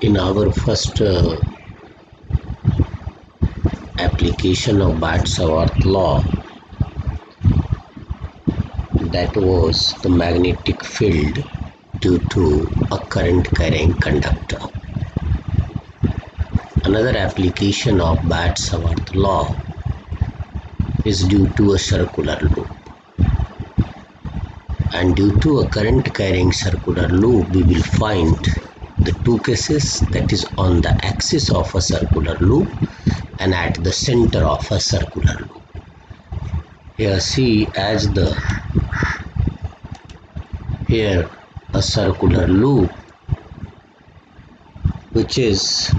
In our first application of Bhatt-Savarth law, that was the magnetic field due to a current carrying conductor. Another application of Bhatt-Savarth law is due to a circular loop. And due to a current carrying circular loop, we will find the two cases, that is on the axis of a circular loop and at the center of a circular loop. Here see here a circular loop which is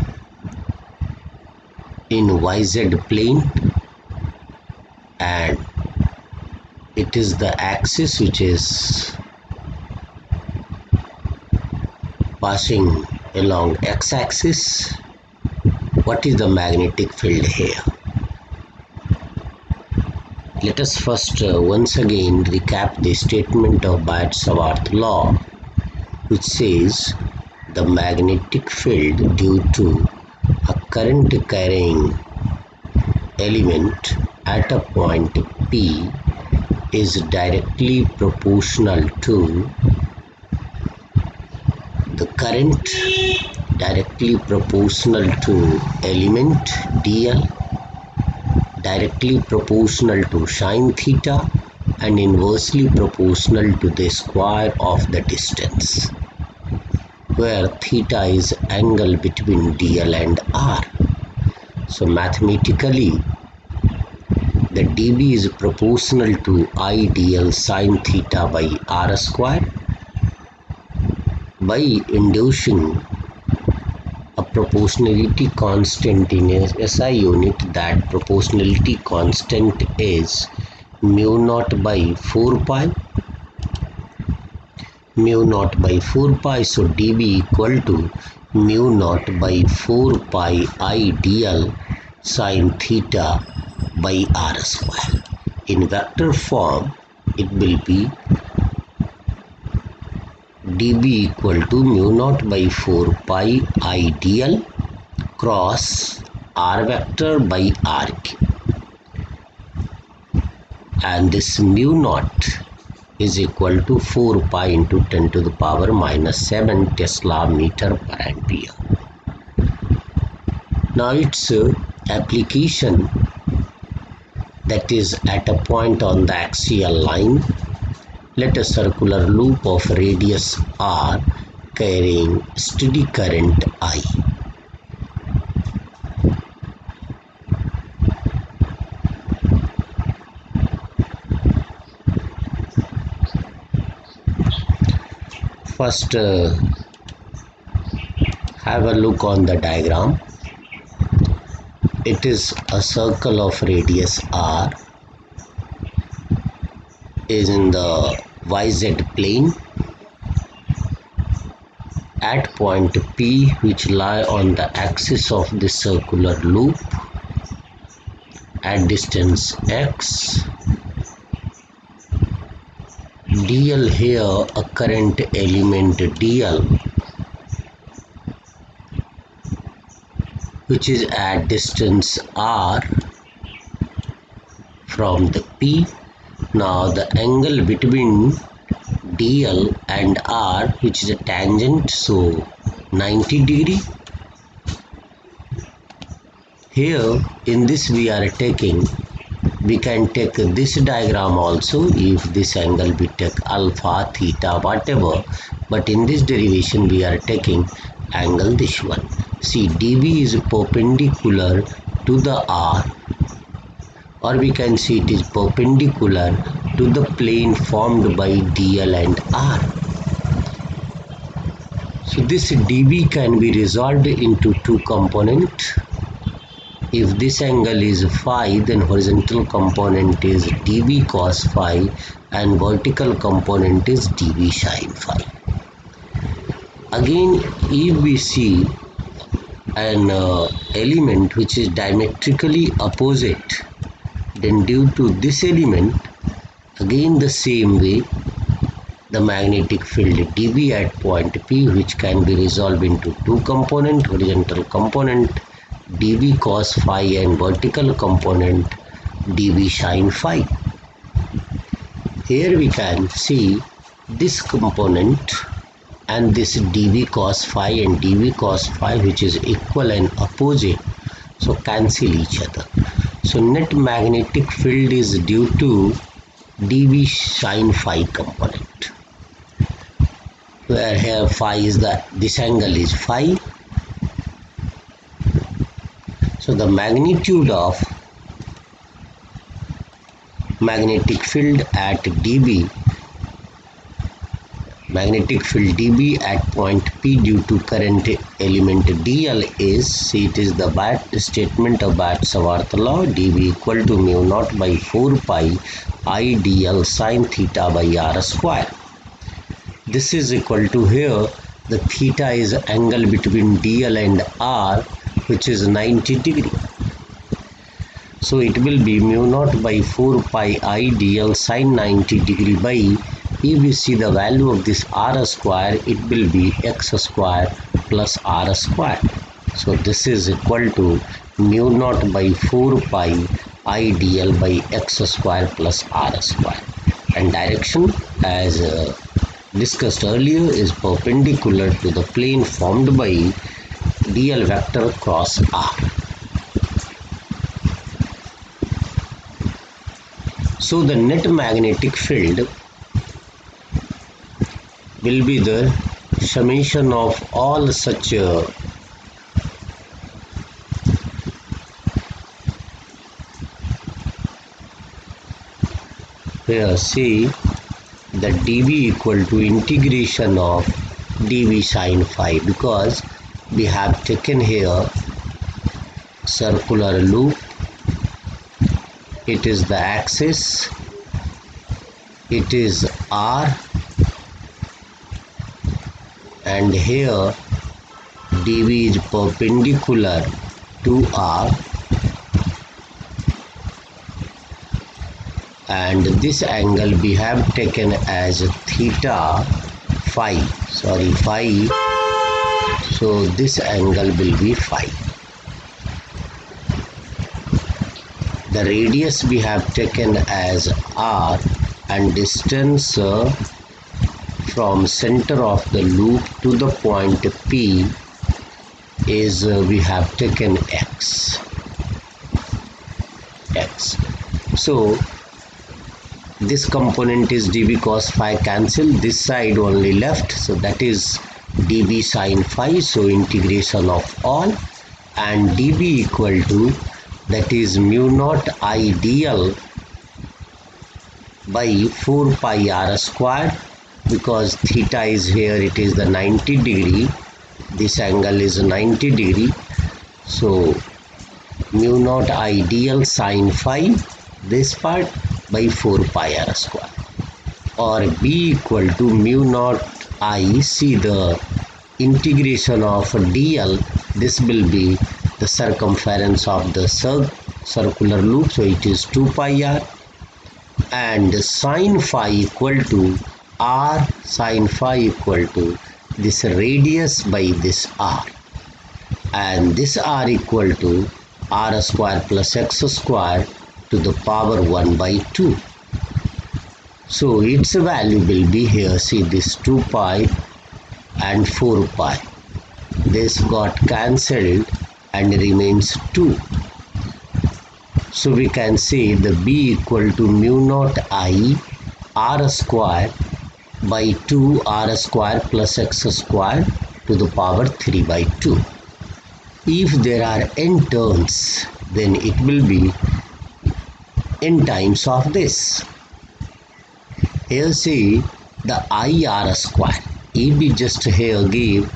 in YZ plane, and it is the axis which is passing along x-axis. What is the magnetic field here? Let us first once again recap the statement of Bhatt-Savarth law, which says the magnetic field due to a current carrying element at a point P is directly proportional to the current directly proportional to element dl, directly proportional to sine theta, and inversely proportional to the square of the distance, where theta is angle between dl and r. So mathematically, the dB is proportional to I dl sine theta by r square. By inducing a proportionality constant in SI unit, that proportionality constant is mu naught by 4 pi. Mu naught by 4 pi, so dB equal to mu naught by 4 pi I dl sine theta by r square. In vector form, it will be dB equal to mu naught by 4 pi I dl cross r vector by r cube, and this mu naught is equal to 4 pi into 10 to the power minus 7 Tesla meter per ampere. Now its application, that is at a point on the axial line, let a circular loop of radius r carrying steady current I. First have a look on the diagram. It is a circle of radius r, is in the YZ plane at point P, which lie on the axis of the circular loop at distance x. dl here a current element dl, which is at distance r from the P. Now the angle between dl and r, which is a tangent, so 90 degree. Here in this we can take this diagram also if this angle we take alpha, theta, whatever, but in this derivation we are taking angle this one. See, dB is perpendicular to the r, or we can see it is perpendicular to the plane formed by dl and r. So this dB can be resolved into two components. If this angle is phi, then horizontal component is dB cos phi and vertical component is dB sin phi. Again, if we see an element which is diametrically opposite, then due to this element, again the same way, the magnetic field dB at point P, which can be resolved into two component, horizontal component dB cos phi and vertical component dB sin phi. Here we can see this component and this dB cos phi and dB cos phi, which is equal and opposite, so cancel each other. So net magnetic field is due to dB sin phi component, where here phi is this angle is phi. So the magnitude of magnetic field at dB, magnetic field dB at point P due to current element dl is, see, it is the statement of Barth-Savarth law, dB equal to mu naught by 4 pi I dl sin theta by r square. This is equal to, here the theta is angle between dl and r, which is 90 degree. So it will be mu naught by 4 pi I dl sin 90 degree by, if we see the value of this r square, it will be x square plus r square. So this is equal to mu naught by 4 pi I dl by x square plus r square. And direction, as discussed earlier, is perpendicular to the plane formed by dl vector cross r. So the net magnetic field will be the summation of all such here see the dB equal to integration of dB sin phi, because we have taken here circular loop, it is the axis, it is r, and here dB is perpendicular to r, and this angle we have taken as theta phi, so this angle will be phi. The radius we have taken as r, and distance from center of the loop to the point P is we have taken x. So this component is dB cos phi, cancel, this side only left, so that is dB sin phi, so integration of all, and dB equal to, that is mu naught I dl by 4 pi r square, because theta is here, it is the 90 degree, this angle is 90 degree, so mu naught I dl sin phi, this part, by 4 pi r square, or B equal to mu naught I, see the integration of dl, this will be the circumference of the circular loop, so it is 2 pi r, and sin phi equal to r, sin phi equal to this radius by this r, and this r equal to r square plus x square to the power 1 by 2. So its value will be here, see this 2 pi and 4 pi, this got cancelled and remains 2. So we can say the B equal to mu naught I r square by 2 r square plus x square to the power 3 by 2. If there are n terms, then it will be n times of this. Here see the IR square. If we just here give,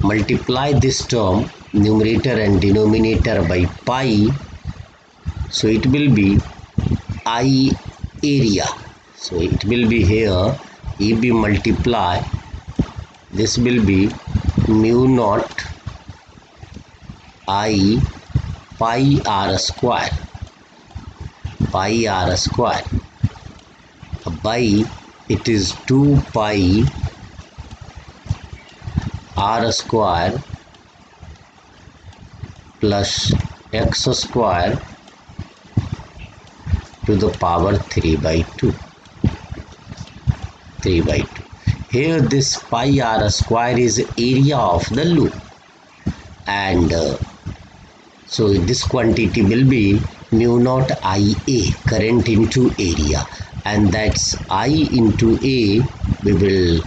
multiply this term, numerator and denominator, by pi, so it will be I area. So it will be here, if we multiply, this will be mu naught I pi r square by it is 2 pi r square plus x square to the power 3 by 2. Here this pi r square is area of the loop, and so this quantity will be mu naught IA, current into area, and that's I into A. We will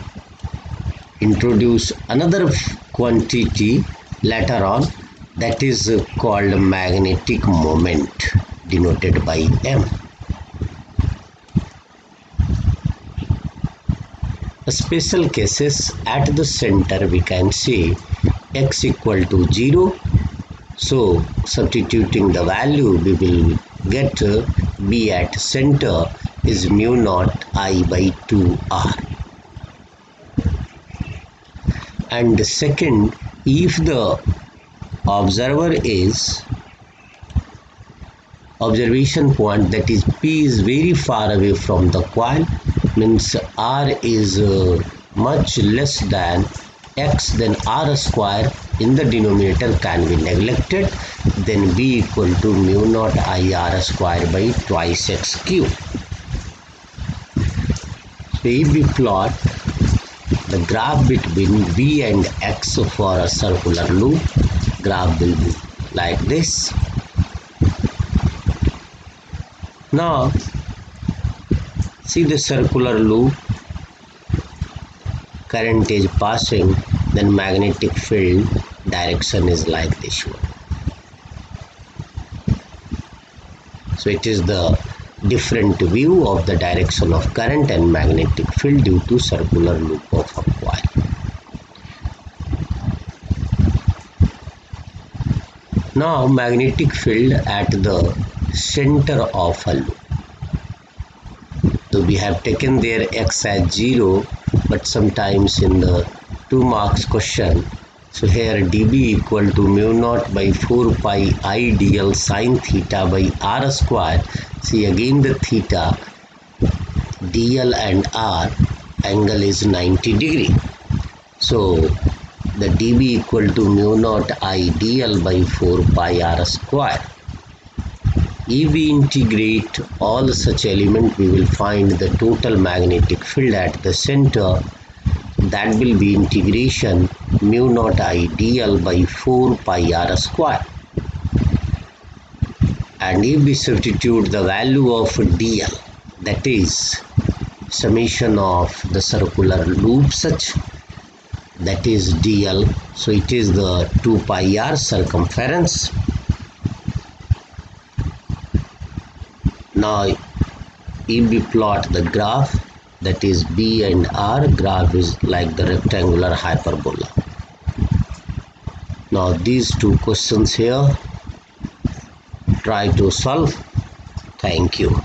introduce another quantity later on, that is called magnetic moment, denoted by M. Special cases, at the center we can say x equal to 0. So substituting the value, we will get B at center is mu naught I by 2R. And second, if the observation point, that is P, is very far away from the coil, means R is much less than x, then R square in the denominator can be neglected, then B equal to mu naught I R square by twice x cube. So if we plot the graph between B and x for a circular loop, graph will be like this. Now see the circular loop, current is passing, then magnetic field direction is like this one. So it is the different view of the direction of current and magnetic field due to circular loop of a coil. Now magnetic field at the center of a loop. So we have taken there x as 0, but sometimes in the 2 marks question, so here dB equal to mu naught by 4 pi I dl sin theta by r square. See again the theta, dl and r, angle is 90 degree. So the dB equal to mu naught I dl by 4 pi r square. If we integrate all such elements, we will find the total magnetic field at the center. That will be integration mu naught I dl by 4 pi r square. And if we substitute the value of dl, that is summation of the circular loop such, that is dl, so it is the 2 pi r circumference. Now if we plot the graph, that is B and R, graph is like the rectangular hyperbola. Now these two questions here, try to solve. Thank you.